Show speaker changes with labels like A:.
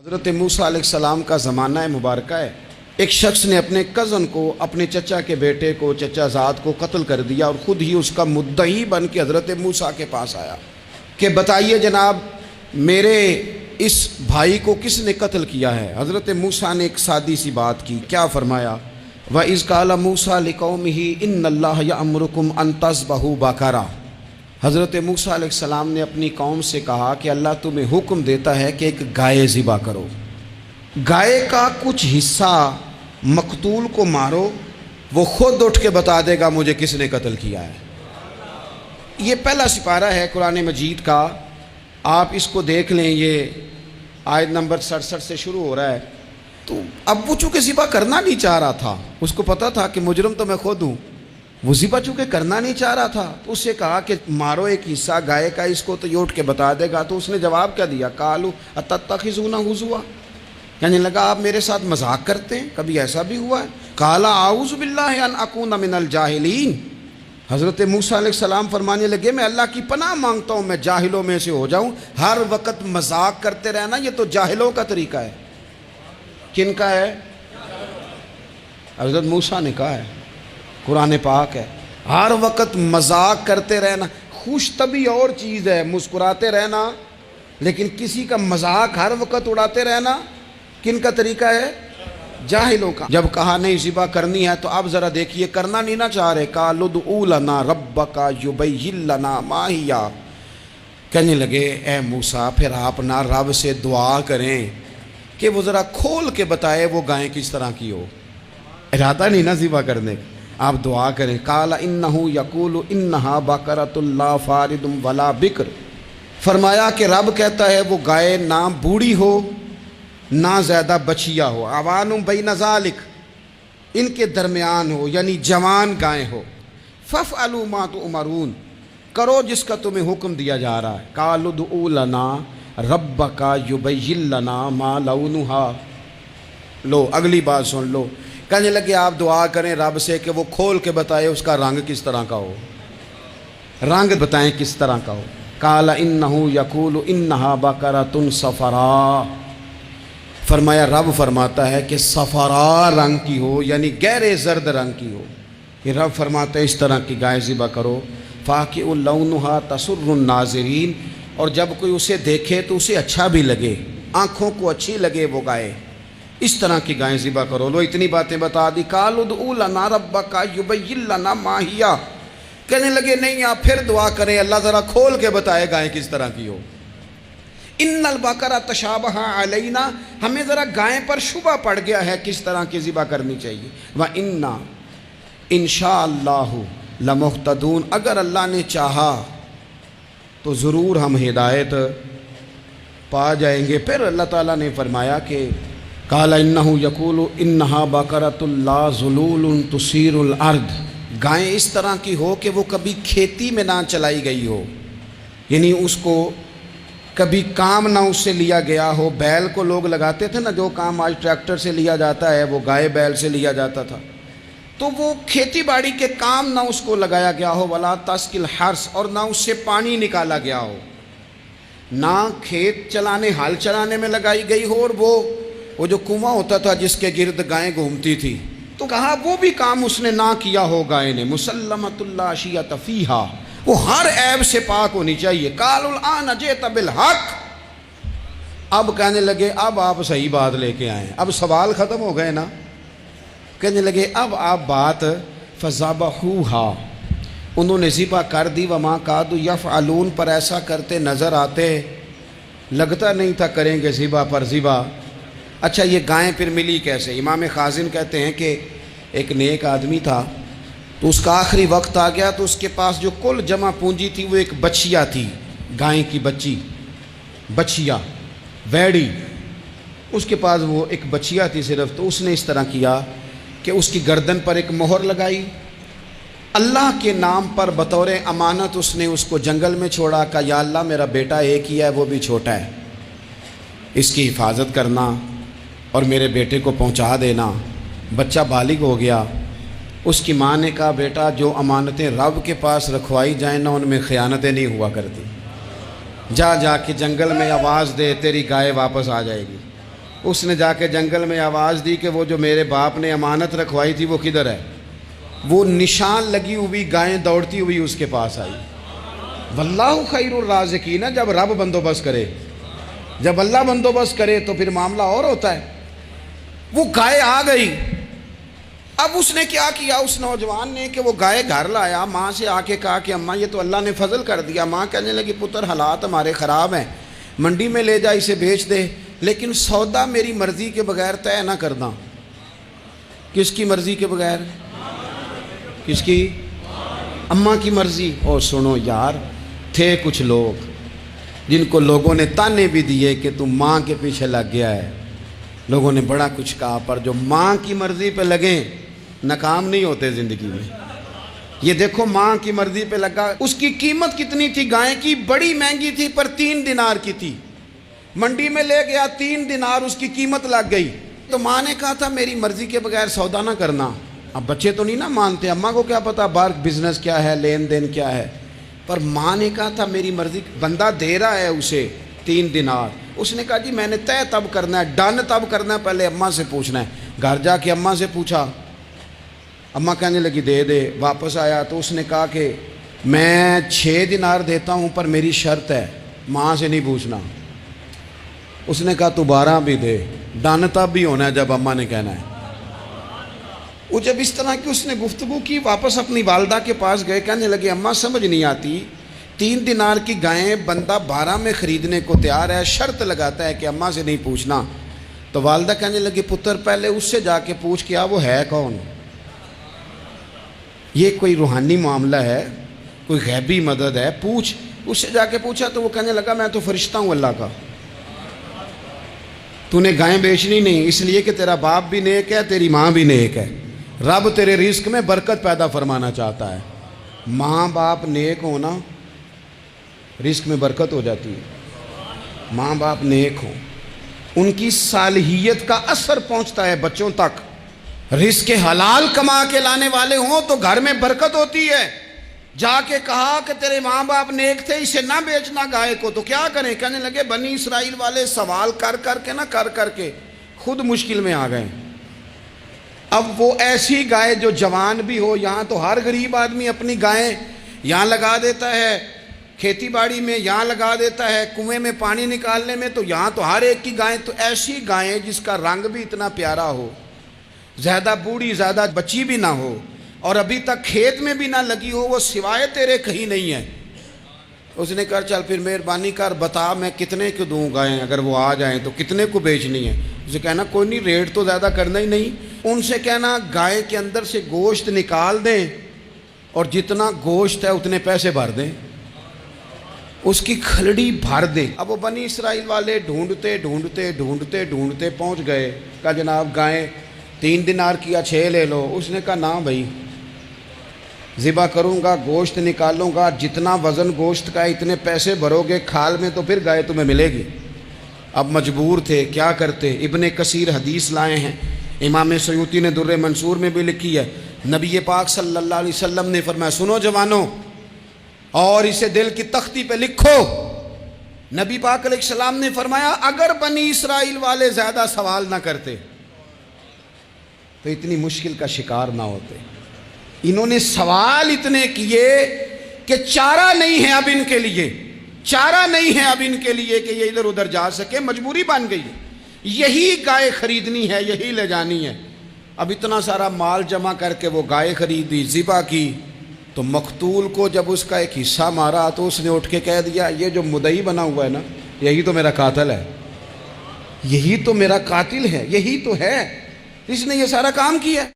A: حضرت موسیٰ علیہ السلام کا زمانہ مبارکہ ہے۔ ایک شخص نے اپنے کزن کو، اپنے چچا کے بیٹے کو، چچا زاد کو قتل کر دیا اور خود ہی اس کا مدعی بن کے حضرت موسیٰ کے پاس آیا کہ بتائیے جناب میرے اس بھائی کو کس نے قتل کیا ہے؟ حضرت موسیٰ نے ایک سادی سی بات کی، کیا فرمایا؟ وَإِذْ قَالَ مُوسَىٰ لِقَوْمِهِ إِنَّ اللَّهَ يَأْمُرُكُمْ أَن تَذْبَحُوا بَقَرَةً۔ حضرت موسیٰ علیہ السلام نے اپنی قوم سے کہا کہ اللہ تمہیں حکم دیتا ہے کہ ایک گائے ذبح کرو، گائے کا کچھ حصہ مقتول کو مارو، وہ خود اٹھ کے بتا دے گا مجھے کس نے قتل کیا ہے۔ یہ پہلا سپارہ ہے قرآن مجید کا، آپ اس کو دیکھ لیں، یہ آیت نمبر 67 سے شروع ہو رہا ہے۔ تو اب وہ چونکہ ذبح کرنا نہیں چاہ رہا تھا، اس کو پتا تھا کہ مجرم تو میں خود ہوں، وہ ذبح چونکہ کرنا نہیں چاہ رہا تھا تو اس سے کہا کہ مارو ایک حصہ گائے کا، اس کو تو یہ اٹھ کے بتا دے گا۔ تو اس نے جواب کیا دیا؟ قالوا اتتخذون ہزوا، کہنے لگا آپ میرے ساتھ مذاق کرتے ہیں، کبھی ایسا بھی ہوا ہے؟ قال اعوذ باللہ ان اکون من الجاہلین۔ حضرت موسیٰ علیہ السلام فرمانے لگے میں اللہ کی پناہ مانگتا ہوں میں جاہلوں میں سے ہو جاؤں۔ ہر وقت مذاق کرتے رہنا یہ تو جاہلوں کا طریقہ ہے۔ کن کا ہے؟ حضرت موسیٰ نے کہا ہے، قرآن پاک ہے، ہر وقت مذاق کرتے رہنا۔ خوش طبعی اور چیز ہے، مسکراتے رہنا، لیکن کسی کا مذاق ہر وقت اڑاتے رہنا کن کا طریقہ ہے؟ جاہلوں کا۔ جب کہا نہیں ذبح کرنی ہے تو اب ذرا دیکھیے، کرنا نہیں نہ چاہ رہے، قالوا ادع لنا ربک یبین لنا ما ہی، کہنے لگے اے موسیٰ پھر آپ نہ رب سے دعا کریں کہ وہ ذرا کھول کے بتائے وہ گائیں کس طرح کی ہو۔ ارادہ نہیں نہ ذبح کرنے، آپ دعا کریں۔ قال انہ یقول انہا بقرۃ لا فارض ولا بکر، فرمایا کہ رب کہتا ہے وہ گائے نہ بوڑھی ہو نہ زیادہ بچیا ہو، عوان بین ذالک، ان کے درمیان ہو، یعنی جوان گائے ہو۔ فافعلوا ما تؤمرون، کرو جس کا تمہیں حکم دیا جا رہا ہے۔ قالوا ادع لنا ربک یبین لنا ما لونھا، لو اگلی بات سن لو، کہنے لگے آپ دعا کریں رب سے کہ وہ کھول کے بتائے اس کا رنگ کس طرح کا ہو، رنگ بتائیں کس طرح کا ہو۔ قال انہ یقول انہا بقرۃ صفراء، فرمایا رب فرماتا ہے کہ صفراء رنگ کی ہو، یعنی گہرے زرد رنگ کی ہو۔ یہ رب فرماتا ہے اس طرح کی گائے ذبح کرو۔ فاقع لونھا تسر الناظرین، اور جب کوئی اسے دیکھے تو اسے اچھا بھی لگے، آنکھوں کو اچھی لگے وہ گائے، اس طرح کی گائیں ذبح کرو۔ لو اتنی باتیں بتا دی۔ قالوا ادع لنا ربک یبین لنا ما ہی، کہنے لگے نہیں آپ پھر دعا کریں اللہ ذرا کھول کے بتائے گائیں کس طرح کی ہو۔ ان البقرہ تشابہ علینا، ہمیں ذرا گائیں پر شبہ پڑ گیا ہے کس طرح کی ذبح کرنی چاہیے۔ وَإِنَّا انشاءاللہ لمہتدون، اگر اللہ نے چاہا تو ضرور ہم ہدایت پا جائیں گے۔ پھر اللہ تعالیٰ نے فرمایا کہ قال انہ یقول انہا بقرۃ لا ذلول تثیر الارض، گائیں اس طرح کی ہو کہ وہ کبھی کھیتی میں نہ چلائی گئی ہو، یعنی اس کو کبھی کام نہ اس سے لیا گیا ہو۔ بیل کو لوگ لگاتے تھے نا، جو کام آج ٹریکٹر سے لیا جاتا ہے وہ گائے بیل سے لیا جاتا تھا، تو وہ کھیتی باڑی کے کام نہ اس کو لگایا گیا ہو۔ ولا تسقی الحرث، اور نہ اس سے پانی نکالا گیا ہو، نہ کھیت چلانے ہل چلانے میں لگائی گئی ہو، اور وہ جو کنواں ہوتا تھا جس کے گرد گائیں گھومتی تھی، تو کہا وہ بھی کام اس نے نہ کیا ہو گائے نے۔ مسلمۃ لا شیۃ فیہا، وہ ہر عیب سے پاک ہونی چاہیے۔ قالوا الآن جئت بالحق، اب کہنے لگے اب آپ صحیح بات لے کے آئیں، اب سوال ختم ہو گئے نا، کہنے لگے اب آپ بات فذبحوہا، انہوں نے ذبح کر دی۔ وما کادوا یفعلون، پر ایسا کرتے نظر آتے، لگتا نہیں تھا کریں گے ذبح پر ذبح۔ اچھا یہ گائیں پھر ملی کیسے؟ امام خازن کہتے ہیں کہ ایک نیک آدمی تھا، تو اس کا آخری وقت آ گیا تو اس کے پاس جو کل جمع پونجی تھی وہ ایک بچیا تھی، گائیں کی بچی، بچیا ویڑی، اس کے پاس وہ ایک بچیا تھی صرف۔ تو اس نے اس طرح کیا کہ اس کی گردن پر ایک مہر لگائی، اللہ کے نام پر بطور امانت اس نے اس کو جنگل میں چھوڑا، کہا یا اللہ میرا بیٹا ایک ہی ہے وہ بھی چھوٹا ہے، اس کی حفاظت کرنا اور میرے بیٹے کو پہنچا دینا۔ بچہ بالغ ہو گیا، اس کی ماں نے کہا بیٹا جو امانتیں رب کے پاس رکھوائی جائیں نا ان میں خیانتیں نہیں ہوا کرتی، جا کے جنگل میں آواز دے تیری گائے واپس آ جائے گی۔ اس نے جا کے جنگل میں آواز دی کہ وہ جو میرے باپ نے امانت رکھوائی تھی وہ کدھر ہے؟ وہ نشان لگی ہوئی گائیں دوڑتی ہوئی اس کے پاس آئی۔ واللہ خیر الرازقین، جب رب بندوبست کرے، جب اللہ بندوبست کرے تو پھر معاملہ اور ہوتا ہے۔ وہ گائے آ گئی۔ اب اس نے کیا کیا اس نوجوان نے کہ وہ گائے گھر لایا، ماں سے آ کے کہا کہ اماں یہ تو اللہ نے فضل کر دیا۔ ماں کہنے لگی پتر حالات ہمارے خراب ہیں، منڈی میں لے جا اسے بیچ دے، لیکن سودا میری مرضی کے بغیر طے نہ کرنا۔ کس کی مرضی کے بغیر؟ کس کی؟ اماں کی مرضی۔ اور سنو یار، تھے کچھ لوگ جن کو لوگوں نے تانے بھی دیے کہ تم ماں کے پیچھے لگ گیا ہے، لوگوں نے بڑا کچھ کہا، پر جو ماں کی مرضی پہ لگیں ناکام نہیں ہوتے زندگی میں۔ یہ دیکھو ماں کی مرضی پہ لگا۔ اس کی قیمت کتنی تھی گائے کی؟ بڑی مہنگی تھی، پر 3 دینار کی تھی۔ منڈی میں لے گیا، 3 دینار اس کی قیمت لگ گئی۔ تو ماں نے کہا تھا میری مرضی کے بغیر سودا نہ کرنا۔ اب بچے تو نہیں نا مانتے، اماں کو کیا پتا باہر بزنس کیا ہے، لین دین کیا ہے، پر ماں نے کہا تھا میری مرضی۔ بندہ دے رہا ہے اسے 3 دینار، اس نے کہا جی میں نے طے تب کرنا ہے، ڈن تب کرنا ہے، پہلے اماں سے پوچھنا ہے۔ گھر جا کے اماں سے پوچھا، اماں کہنے لگی دے دے۔ واپس آیا تو اس نے کہا کہ میں 6 دینار دیتا ہوں پر میری شرط ہے، ماں سے نہیں پوچھنا۔ اس نے کہا تو 12 بھی دے، ڈن تب بھی ہونا ہے جب اماں نے کہنا ہے۔ وہ جب اس طرح کی اس نے گفتگو کی، واپس اپنی والدہ کے پاس گئے، کہنے لگے اماں سمجھ نہیں آتی، 3 دینار کی گائیں بندہ 12 میں خریدنے کو تیار ہے، شرط لگاتا ہے کہ اماں سے نہیں پوچھنا۔ تو والدہ کہنے لگی پتر پہلے اس سے جا کے پوچھ کیا وہ ہے کون؟ یہ کوئی روحانی معاملہ ہے، کوئی غیبی مدد ہے، پوچھ۔ اس سے جا کے پوچھا تو وہ کہنے لگا میں تو فرشتہ ہوں اللہ کا، تو نے گائیں بیچنی نہیں، اس لیے کہ تیرا باپ بھی نیک ہے، تیری ماں بھی نیک ہے، رب تیرے رزق میں برکت پیدا فرمانا چاہتا ہے۔ ماں باپ نیک ہونا رزق میں برکت ہو جاتی ہے۔ ماں باپ نیک ہوں، ان کی صالحیت کا اثر پہنچتا ہے بچوں تک۔ رزق حلال کما کے لانے والے ہوں تو گھر میں برکت ہوتی ہے۔ جا کے کہا کہ تیرے ماں باپ نیک تھے، اسے نہ بیچنا گائے کو، تو کیا کریں؟ کہنے لگے بنی اسرائیل والے سوال کر کر کے خود مشکل میں آ گئے۔ اب وہ ایسی گائے جو جوان بھی ہو، یہاں تو ہر غریب آدمی اپنی گائیں یہاں لگا دیتا ہے، کھیتی باڑی میں یہاں لگا دیتا ہے، کنویں میں پانی نکالنے میں، تو یہاں تو ہر ایک کی گائیں، تو ایسی گائیں جس کا رنگ بھی اتنا پیارا ہو، زیادہ بوڑھی زیادہ بچی بھی نہ ہو، اور ابھی تک کھیت میں بھی نہ لگی ہو، وہ سوائے تیرے کہیں نہیں ہے۔ اس نے کہا چل پھر مہربانی کر بتا میں کتنے کو دوں گائیں، اگر وہ آ جائیں تو کتنے کو بیچنی ہے؟ اسے کہنا کوئی نہیں، ریٹ تو زیادہ کرنا ہی نہیں۔ ان سے کہنا گائے کے اندر سے گوشت نکال دیں اور جتنا گوشت ہے اتنے پیسے بھر دیں، اس کی کھلڑی بھر دیں۔ اب وہ بنی اسرائیل والے ڈھونڈتے پہنچ گئے، کہا جناب گائیں 3 دینار کی 6 لے لو۔ اس نے کہا نہ بھائی، ذبح کروں گا، گوشت نکالوں گا، جتنا وزن گوشت کا اتنے پیسے بھرو گے کھال میں تو پھر گائے تمہیں ملے گی۔ اب مجبور تھے، کیا کرتے؟ ابن کثیر حدیث لائے ہیں، امام سیوطی نے در منصور میں بھی لکھی ہے، نبی پاک صلی اللہ علیہ وسلم نے فرمایا سنو جوانوں، اور اسے دل کی تختی پہ لکھو، نبی پاک علیہ السلام نے فرمایا اگر بنی اسرائیل والے زیادہ سوال نہ کرتے تو اتنی مشکل کا شکار نہ ہوتے۔ انہوں نے سوال اتنے کیے کہ چارہ نہیں ہے اب ان کے لیے، چارہ نہیں ہے اب ان کے لیے کہ یہ ادھر ادھر جا سکے، مجبوری بن گئی، یہی گائے خریدنی ہے، یہی لے جانی ہے۔ اب اتنا سارا مال جمع کر کے وہ گائے خریدی، ذبح کی، تو مقتول کو جب اس کا ایک حصہ مارا تو اس نے اٹھ کے کہہ دیا یہ جو مدعی بنا ہوا ہے نا، یہی تو میرا قاتل ہے، یہی تو میرا قاتل ہے، یہی تو ہے، اس نے یہ سارا کام کیا۔